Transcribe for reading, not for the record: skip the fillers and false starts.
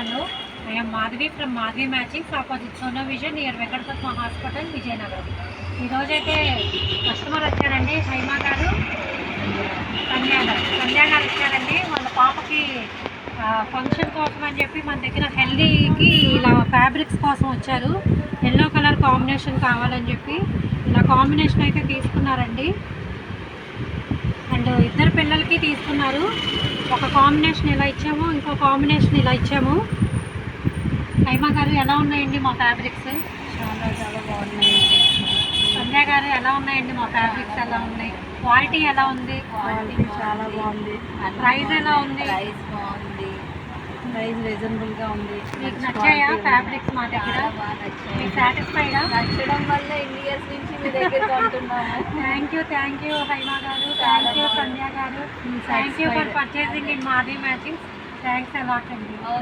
Hello, I am Madhvi from Madhvi Matchings, opposite Sona Vision near Venkatapatma Hospital, Vijayanagaram. ఈరోజైతే customer వచ్చారండి. హైమా గారు, సంధ్యా గారు వచ్చారండి. వాళ్ళ పాపకి ఫంక్షన్ కోసం అని చెప్పి మన దగ్గర హెల్దీకి ఇలా ఫ్యాబ్రిక్స్ కోసం వచ్చారు. ఎల్లో కలర్ కాంబినేషన్ కావాలని చెప్పి ఇలా కాంబినేషన్ అయితే తీసుకున్నారండి. అండ్ ఇద్దరు పిల్లలకి తీసుకున్నారు. ఒక కాంబినేషన్ ఇలా ఇచ్చాము, ఇంకో కాంబినేషన్ ఇలా ఇచ్చాము. హైమా గారు ఎలా ఉన్నాయండి మా ఫ్యాబ్రిక్స్? చాలా చాలా బాగున్నాయండి. సంధ్య గారు ఎలా ఉన్నాయండి మా ఫ్యాబ్రిక్స్? ఎలా ఉన్నాయి? క్వాలిటీ ఎలా ఉంది? క్వాలిటీ చాలా బాగుంది. ప్రైస్ ఎలా ఉంది? ప్రైస్ బాగుంది. ప్రైస్ రీజనబుల్గా ఉంది. మీకు నచ్చాయా ఫ్యాబ్రిక్స్ మా దగ్గర? బాగా నచ్చాయి. మీకు సాటిస్ఫైడా? నచ్చడం వల్ల ఇన్ని ఇయర్స్ నుంచి మీ దగ్గర కొంటున్నాము. థ్యాంక్ యూ హైమా గారు, థ్యాంక్ యూ సంధ్య గారు, thank you for purchasing in Madhavi matchings. Thanks a lot అండి.